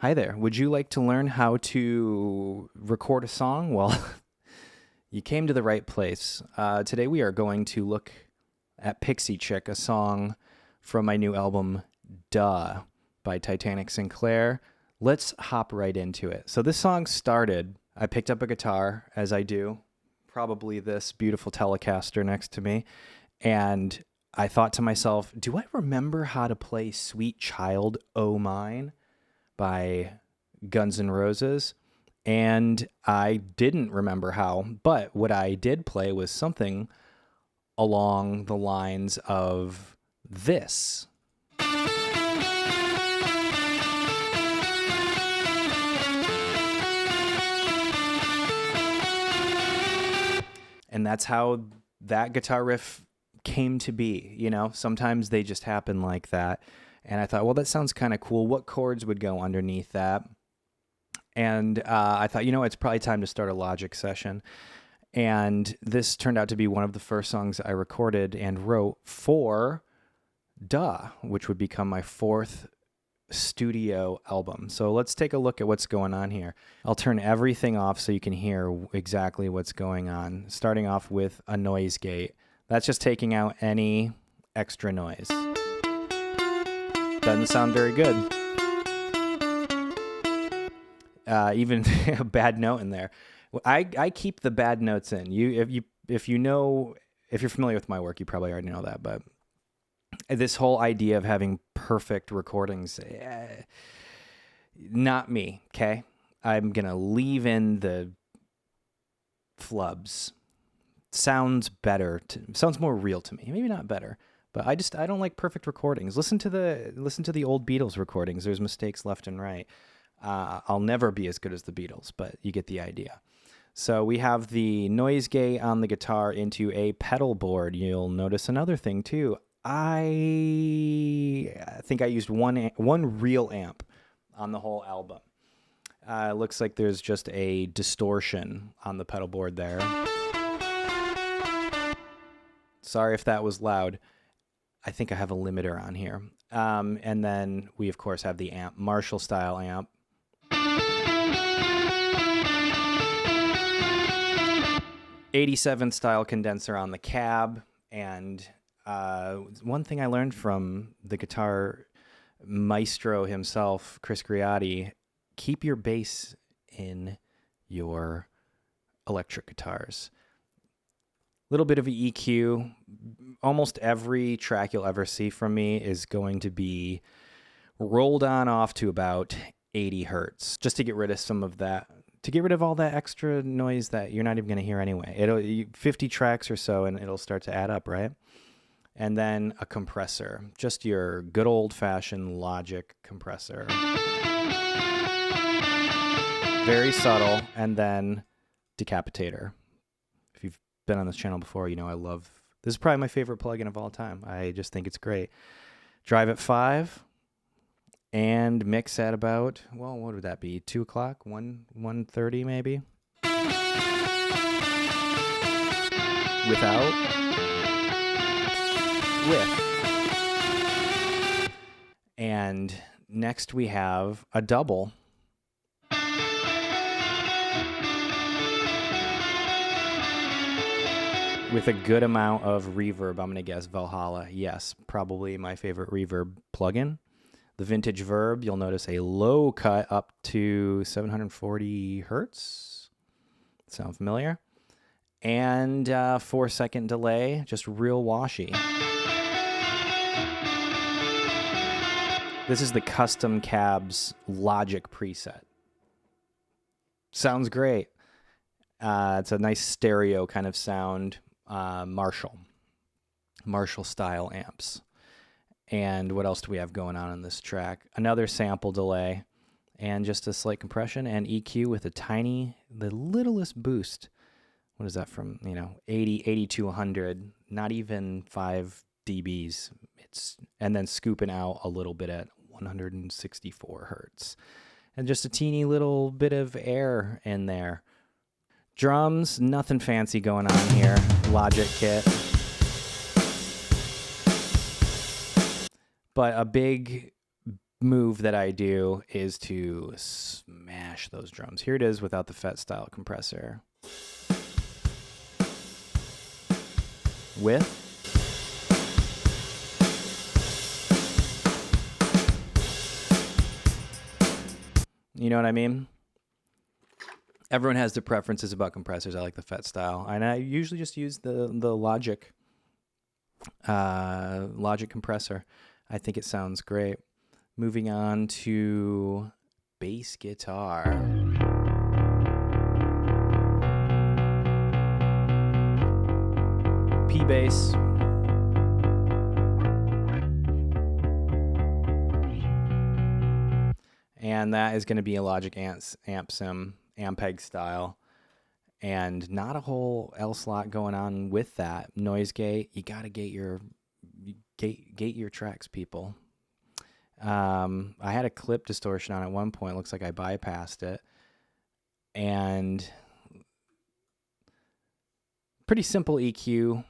Hi there. Would you like to learn how to record a song? Well, you came to the right place. Today we are going to look at Pixie Chick, a song from my new album, Duh, by Titanic, Sinclair. Let's hop right into it. So this song started, I picked up a guitar, as I do, probably this beautiful Telecaster next to me, and I thought to myself, do I remember how to play Sweet Child O' Mine by Guns N' Roses? And I didn't remember how, but what I did play was something along the lines of this. And that's how that guitar riff came to be. You know, sometimes they just happen like that. And I thought, well, that sounds kind of cool. What chords would go underneath that? And I thought, it's probably time to start a Logic session. And this turned out to be one of the first songs I recorded and wrote for Duh, which would become my fourth studio album. So let's take a look at what's going on here. I'll turn everything off so you can hear exactly what's going on. Starting off with a noise gate. That's just taking out any extra noise. Doesn't sound very good. Even a bad note in there. I keep the bad notes in. If you're familiar with my work, you probably already know that. But this whole idea of having perfect recordings, not me. Okay, I'm gonna leave in the flubs. Sounds better. Sounds more real to me. Maybe not better. But I don't like perfect recordings. Listen to the old Beatles recordings. There's mistakes left and right. I'll never be as good as the Beatles, but you get the idea. So we have the noise gate on the guitar into a pedal board. You'll notice another thing too. I think I used one real amp on the whole album. Looks like there's just a distortion on the pedal board there. Sorry if that was loud. I think I have a limiter on here. And then we, of course, have the amp, Marshall style amp. '87 style condenser on the cab. And one thing I learned from the guitar maestro himself, Chris Griotti, keep your bass in your electric guitars. Little bit of an EQ. Almost every track you'll ever see from me is going to be rolled on off to about 80 hertz, just to get rid of some of that, to get rid of all that extra noise that you're not even going to hear anyway. 50 tracks or so, and it'll start to add up, right? And then a compressor, just your good old-fashioned Logic compressor. Very subtle, and then decapitator. If you've been on this channel before, I love, this is probably my favorite plugin of all time. I just think it's great. Drive at 5 and mix at about, well, what would that be? 2 o'clock, 1:30 maybe? Without, with. And next we have a double. With a good amount of reverb. I'm going to guess Valhalla. Yes, probably my favorite reverb plugin. The Vintage Verb, you'll notice a low cut up to 740 hertz. Sound familiar? And 4-second delay, just real washy. This is the Custom Cabs Logic preset. Sounds great. It's a nice stereo kind of sound. Marshall style amps. And what else do we have going on this track? Another sample delay and just a slight compression and EQ with the littlest boost. What is that from? 80 to 100, not even 5 dBs. And then scooping out a little bit at 164 hertz. And just a teeny little bit of air in there. Drums, nothing fancy going on here. Logic kit. But a big move that I do is to smash those drums. Here it is without the FET style compressor. With you know what I mean? Everyone has their preferences about compressors. I like the FET style, and I usually just use the Logic compressor. I think it sounds great. Moving on to bass guitar. P bass. And that is going to be a Logic amp sim, Ampeg style. And not a whole else lot going on with that. Noise gate, you got to gate your tracks, people. I had a clip distortion on at one point. Looks like I bypassed it. And pretty simple EQ.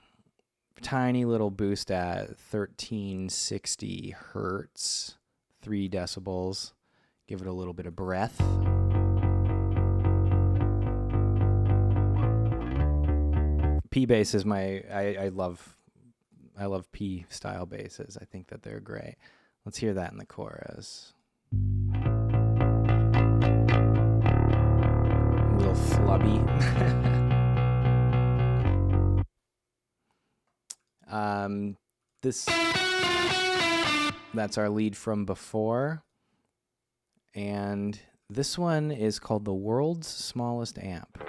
Tiny little boost at 1360 hertz, 3 decibels. Give it a little bit of breath. P bass is I love P style basses. I think that they're great. Let's hear that in the chorus. A little flubby. That's our lead from before. And this one is called The World's Smallest Amp.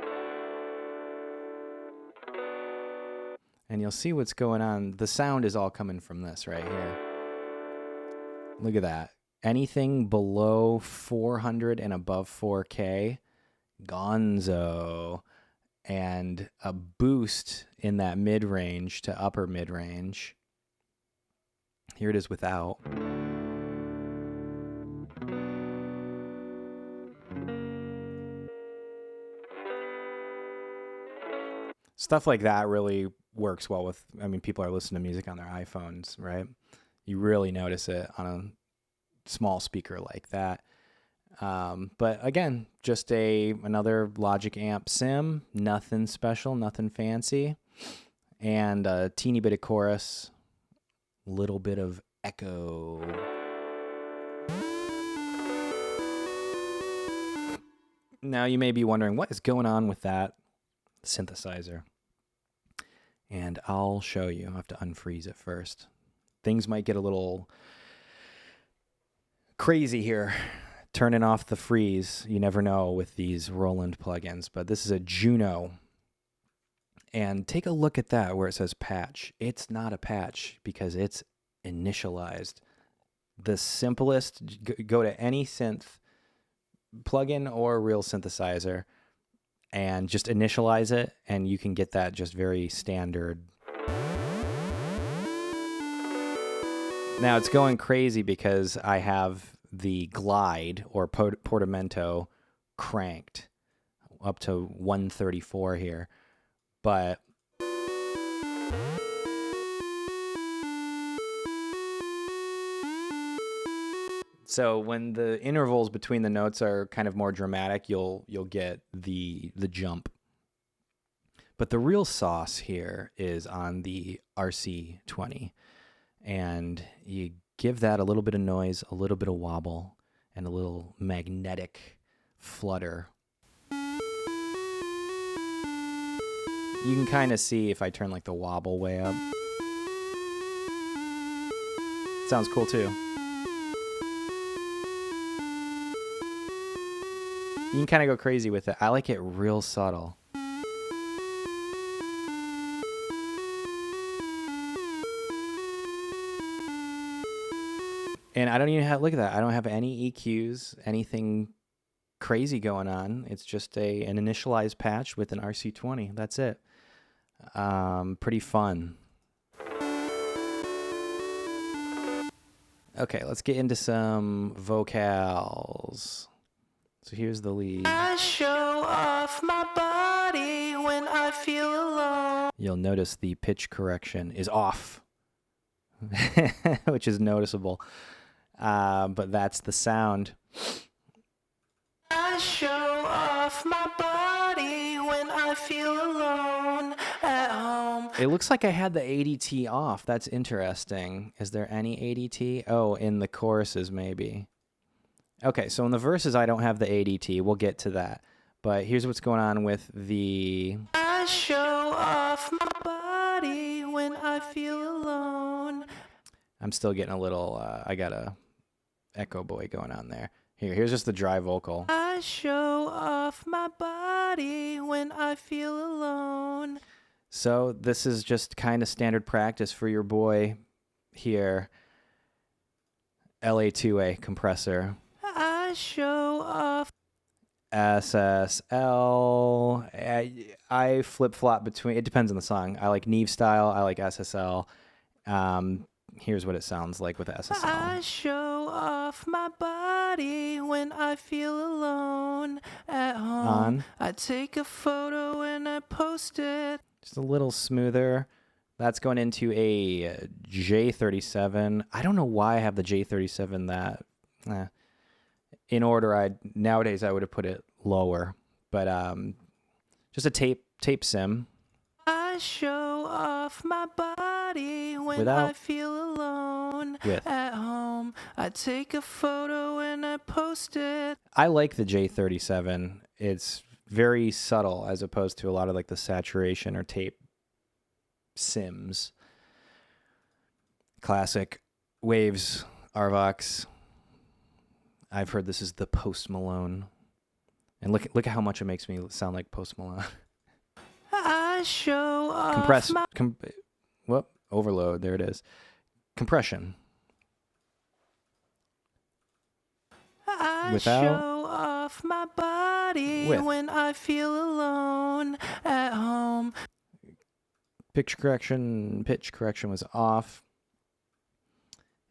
And you'll see what's going on. The sound is all coming from this right here. Look at that. Anything below 400 and above 4K, gonzo. And a boost in that mid-range to upper mid-range. Here it is without. Stuff like that really works well with, people are listening to music on their iPhones, right? You really notice it on a small speaker like that. But again, just another Logic amp sim, nothing special, nothing fancy, and a teeny bit of chorus, little bit of echo. Now you may be wondering what is going on with that synthesizer, and I'll show you. I have to unfreeze it first. Things might get a little crazy here. Turning off the freeze, you never know with these Roland plugins, but this is a Juno. And take a look at that where it says patch. It's not a patch because it's initialized. The simplest, go to any synth plugin or real synthesizer and just initialize it, and you can get that just very standard. Now it's going crazy because I have the glide or portamento cranked up to 134 here, but so when the intervals between the notes are kind of more dramatic, you'll get the jump. But the real sauce here is on the RC20, and you give that a little bit of noise, a little bit of wobble, and a little magnetic flutter. You can kind of see if I turn like the wobble way up. Sounds cool too. You can kind of go crazy with it. I like it real subtle. And I don't even have, look at that. I don't have any EQs, anything crazy going on. It's just an initialized patch with an RC20. That's it. Pretty fun. Okay, let's get into some vocals. So here's the lead. I show off my body when I feel alone. You'll notice the pitch correction is off, which is noticeable. But that's the sound. I show off my body when I feel alone at home. It looks like I had the ADT off. That's interesting. Is there any ADT? Oh, in the choruses maybe. Okay, so in the verses I don't have the ADT. We'll get to that. But here's what's going on with the... I show off my body when I feel alone. I'm still getting a little... I got a echo boy going on there. Here's just the dry vocal. I show off my body when I feel alone. So this is just kind of standard practice for your boy here. LA2A compressor. I show off. SSL. I flip-flop between... It depends on the song. I like Neve style. I like SSL. Here's what it sounds like with SSL. I show off my body when I feel alone at home. On. I take a photo and I post it. Just a little smoother. That's going into a J37. I don't know why I have the J37 that... In order, nowadays I would have put it lower. But just a tape sim. I show off my body when I feel alone at home. I take a photo and I post it. I like the J37. It's very subtle as opposed to a lot of like the saturation or tape sims. Classic Waves, Arvox. I've heard this is the Post Malone. And look at how much it makes me sound like Post Malone. I show off overload. There it is. Compression. I show off my body when I feel alone at home. Pitch correction was off.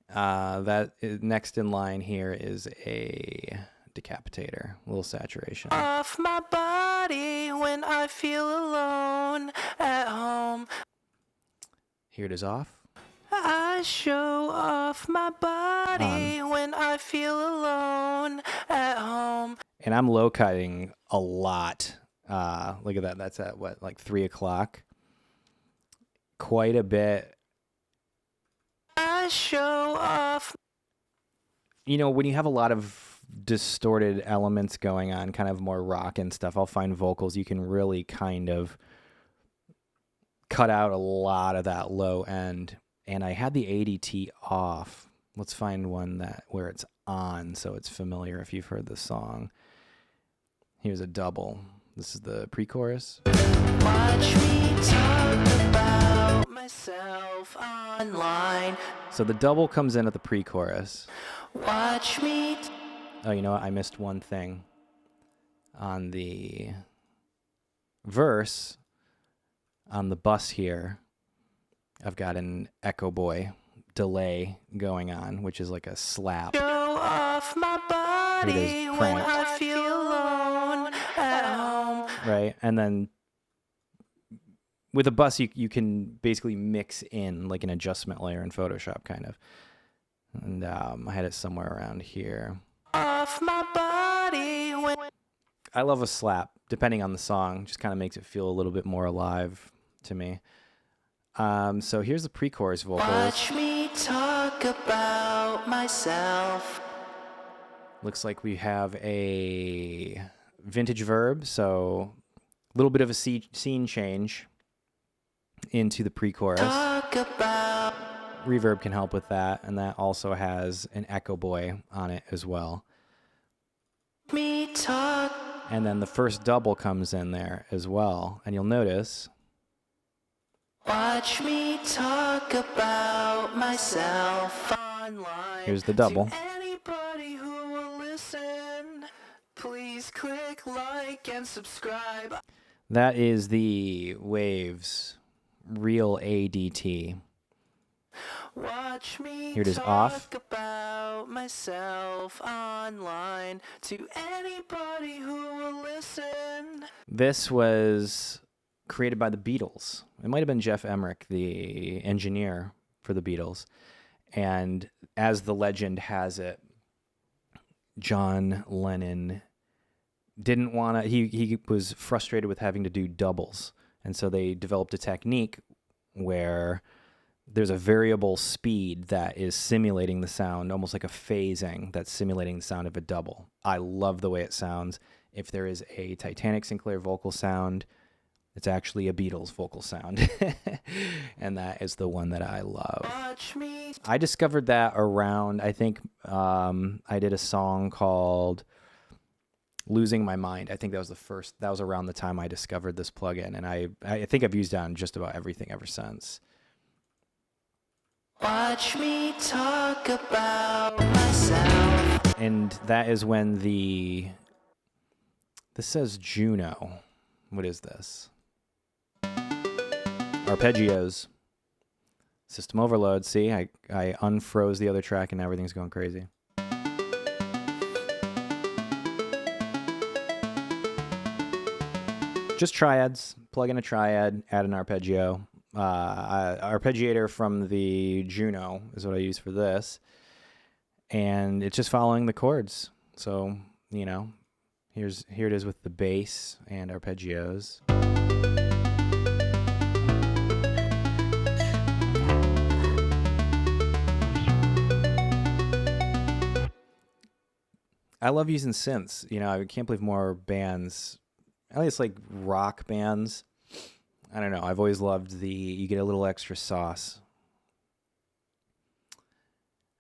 That next in line here is a decapitator, a little saturation. Off my body when I feel alone at home. Here it is off. I show off my body when I feel alone at home. And I'm low cutting a lot. Look at that. That's at what, like 3 o'clock? Quite a bit. I show off. You know, when you have a lot of distorted elements going on, kind of more rock and stuff, I'll find vocals you can really kind of cut out a lot of that low end. And I had the ADT off. Let's find one where it's on so it's familiar if you've heard the song. Here's a double. This is the pre-chorus. Watch me talk about myself online. So the double comes in at the pre-chorus. Watch me. Oh, you know what? I missed one thing. On the verse, on the bus here, I've got an Echo Boy delay going on, which is like a slap. Show off my body when I feel alone at home. Right, and then with a bus, you can basically mix in like an adjustment layer in Photoshop, kind of. And I had it somewhere around here. Off my body when... I love a slap, depending on the song. Just kind of makes it feel a little bit more alive to me. So here's the pre-chorus vocals. Watch me talk about myself. Looks like we have a vintage verb, so a little bit of a scene change into the pre-chorus. Talk about. Reverb can help with that, and that also has an Echo Boy on it as well. Me talk. And then the first double comes in there as well, and you'll notice. Watch me talk about myself online. Here's the double. To anybody who will listen, please click like and subscribe. That is the Waves Real ADT. Watch me Here it is talk off. about myself online to anybody who will listen. This was created by the Beatles. It might have been Jeff Emmerich, the engineer for the Beatles. And as the legend has it, John Lennon didn't want to, he was frustrated with having to do doubles. And so they developed a technique where there's a variable speed that is simulating the sound, almost like a phasing that's simulating the sound of a double. I love the way it sounds. If there is a Titanic Sinclair vocal sound, it's actually a Beatles vocal sound. And that is the one that I love. I discovered that around, I think I did a song called Losing My Mind. I think that was around the time I discovered this plugin. And I think I've used it on just about everything ever since. Watch me talk about myself. And that is when this says Juno. What is this? Arpeggios. System overload. See, I unfroze the other track and now everything's going crazy. Just triads. Plug in a triad, add an arpeggio. Arpeggiator from the Juno is what I use for this. And it's just following the chords. So, here it is with the bass and arpeggios. I love using synths. I can't believe more bands, at least like rock bands. I don't know. I've always loved you get a little extra sauce.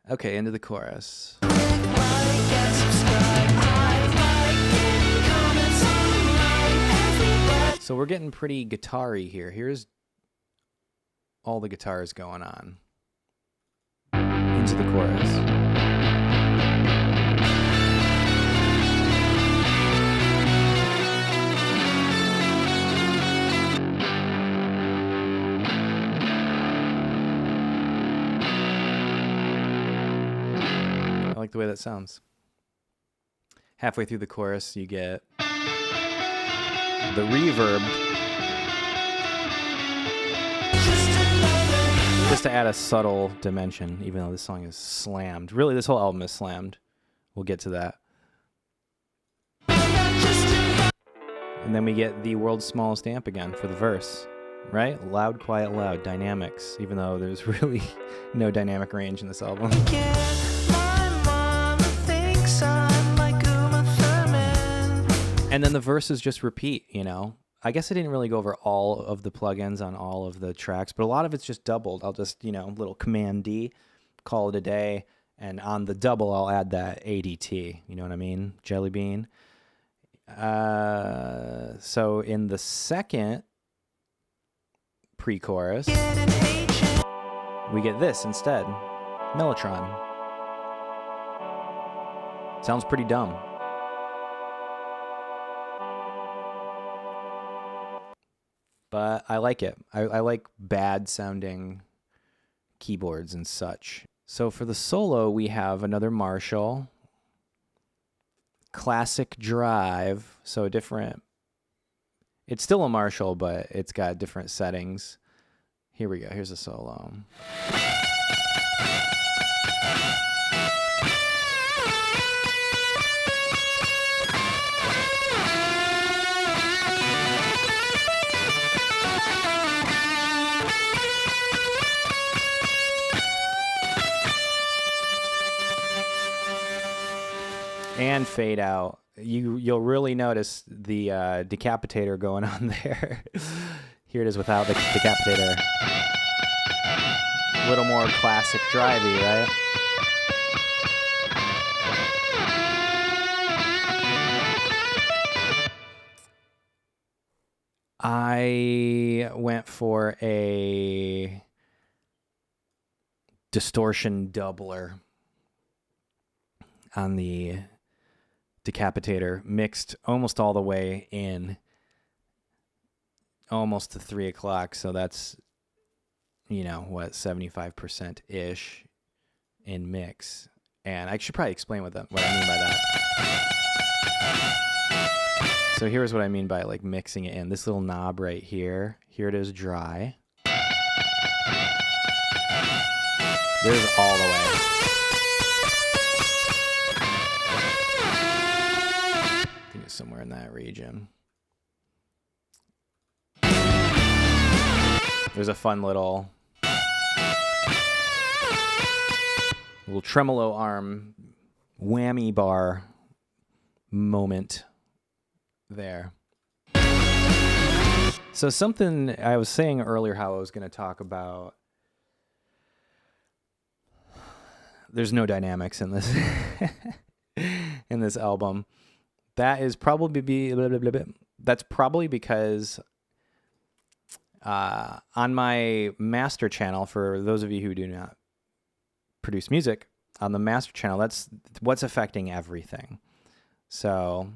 Okay, into the chorus. So we're getting pretty guitar-y here. Here's all the guitars going on. Into the chorus. I like the way that sounds. Halfway through the chorus, you get the reverb. Just to add a subtle dimension, even though this song is slammed. Really, this whole album is slammed. We'll get to that. And then we get the world's smallest amp again for the verse. Right? Loud, quiet, loud. Dynamics. Even though there's really no dynamic range in this album. And then the verses just repeat, I guess I didn't really go over all of the plugins on all of the tracks, but a lot of it's just doubled. I'll just, little Command D, call it a day. And on the double, I'll add that ADT. You know what I mean? Jelly bean. So in the second pre-chorus, we get this instead. Mellotron. Sounds pretty dumb. But I like it. I like bad sounding keyboards and such. So for the solo, we have another Marshall. Classic drive. So different. It's still a Marshall, but it's got different settings. Here we go. Here's a solo. And fade out. You'll really notice the decapitator going on there. Here it is without the decapitator. A little more classic drivey, right? I went for a distortion doubler on the decapitator, mixed almost all the way in, almost to 3 o'clock. So that's, 75% ish in mix. And I should probably explain what I mean by that. So here's what I mean by like mixing it in. This little knob right here. Here it is dry. Here's all the way. I think it's somewhere in that region. There's a fun little tremolo arm whammy bar moment there. So something I was saying earlier, how I was going to talk about, there's no dynamics in this in this album. That is probably that's probably because on my master channel, for those of you who do not produce music, on the master channel, that's what's affecting everything. So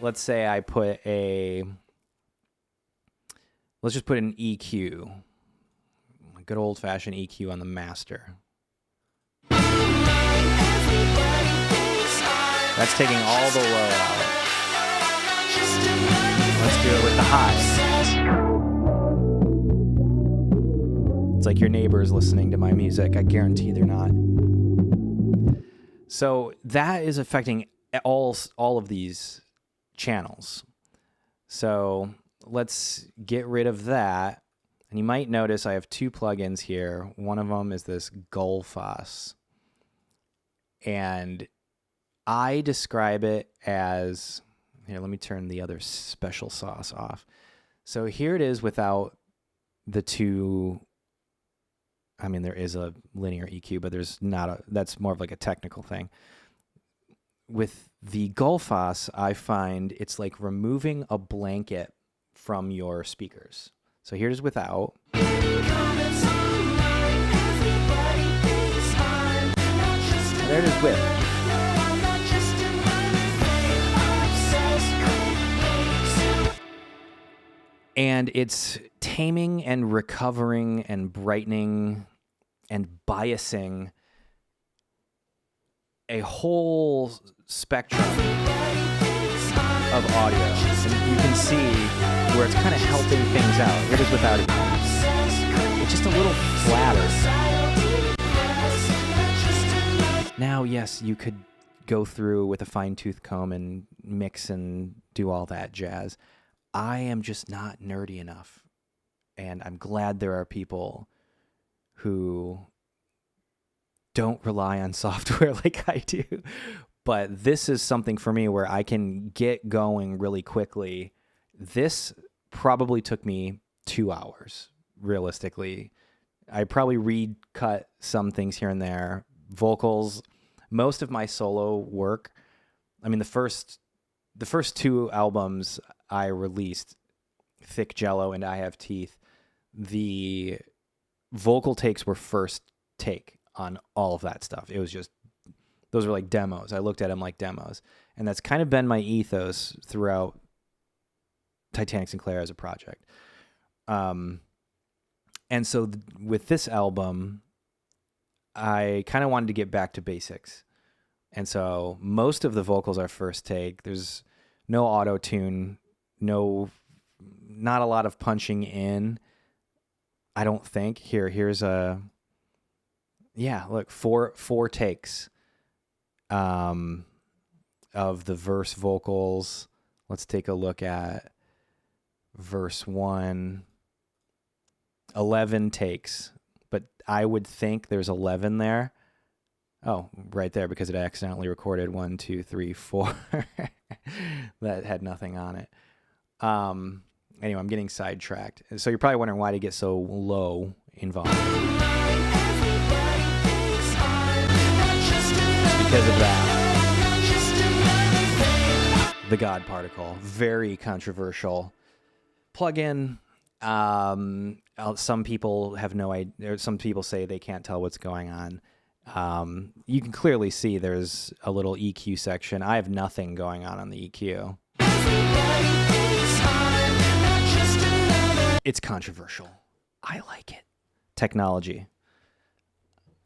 let's say I put let's just put an EQ, a good old-fashioned EQ on the master. That's taking all the low out. Let's do it with the high. It's like your neighbors listening to my music. I guarantee they're not. So that is affecting all of these channels. So let's get rid of that. And you might notice I have two plugins here. One of them is this Gullfoss. And I describe it as, here, let me turn the other special sauce off. So here it is without the two, I mean, there is a linear EQ, but there's not that's more of like a technical thing. With the Gullfoss, I find it's like removing a blanket from your speakers. So here's without. There it is with. And it's taming and recovering and brightening and biasing a whole spectrum of audio. And you can see where it's kind of helping things out. Here it is without it. It's just a little flatter. Now, yes, you could go through with a fine-tooth comb and mix and do all that jazz. I am just not nerdy enough. And I'm glad there are people who don't rely on software like I do. But this is something for me where I can get going really quickly. This probably took me 2 hours, realistically. I probably recut some things here and there. Vocals, most of my solo work. I mean, the first two albums I released, Thick Jello and I Have Teeth, the vocal takes were first take on all of that stuff. It was just, those were like demos. I looked at them like demos. And that's kind of been my ethos throughout Titanic Sinclair as a project. And so with this album, I kind of wanted to get back to basics. And so most of the vocals are first take. There's no auto-tune, not a lot of punching in, I don't think. Here's a, yeah, look, four takes of the verse vocals. Let's take a look at verse 1. 11 takes, but I would think there's 11 there. Oh, right there, because it accidentally recorded 1, 2, 3, 4 that had nothing on it. Anyway, I'm getting sidetracked. So you're probably wondering why to get so low in volume. It's because of that. The God Particle, very controversial plugin. Some people have no idea. Some people say they can't tell what's going on. You can clearly see there's a little EQ section. I have nothing going on the EQ. It's controversial. I like it. Technology.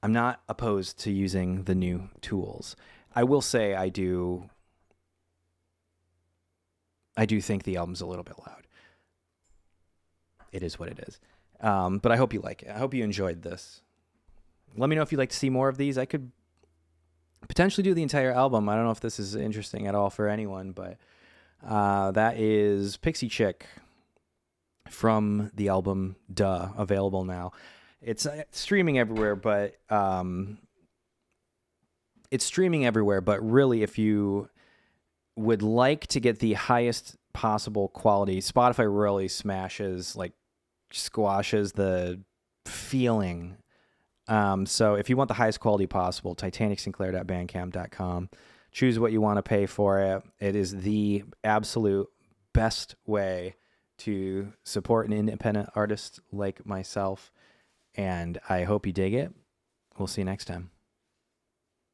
I'm not opposed to using the new tools. I will say I do think the album's a little bit loud. It is what it is. But I hope you like it. I hope you enjoyed this. let me know if you'd like to see more of these. I could potentially do the entire album. I don't know if this is interesting at all for anyone, but that is Pixie Chick from the album Duh, available now. It's streaming everywhere, but really, if you would like to get the highest possible quality, Spotify really squashes the feeling. So if you want the highest quality possible, titanicsinclair.bandcamp.com. Choose what you want to pay for it. It is the absolute best way to support an independent artist like myself, and I hope you dig it. We'll see you next time.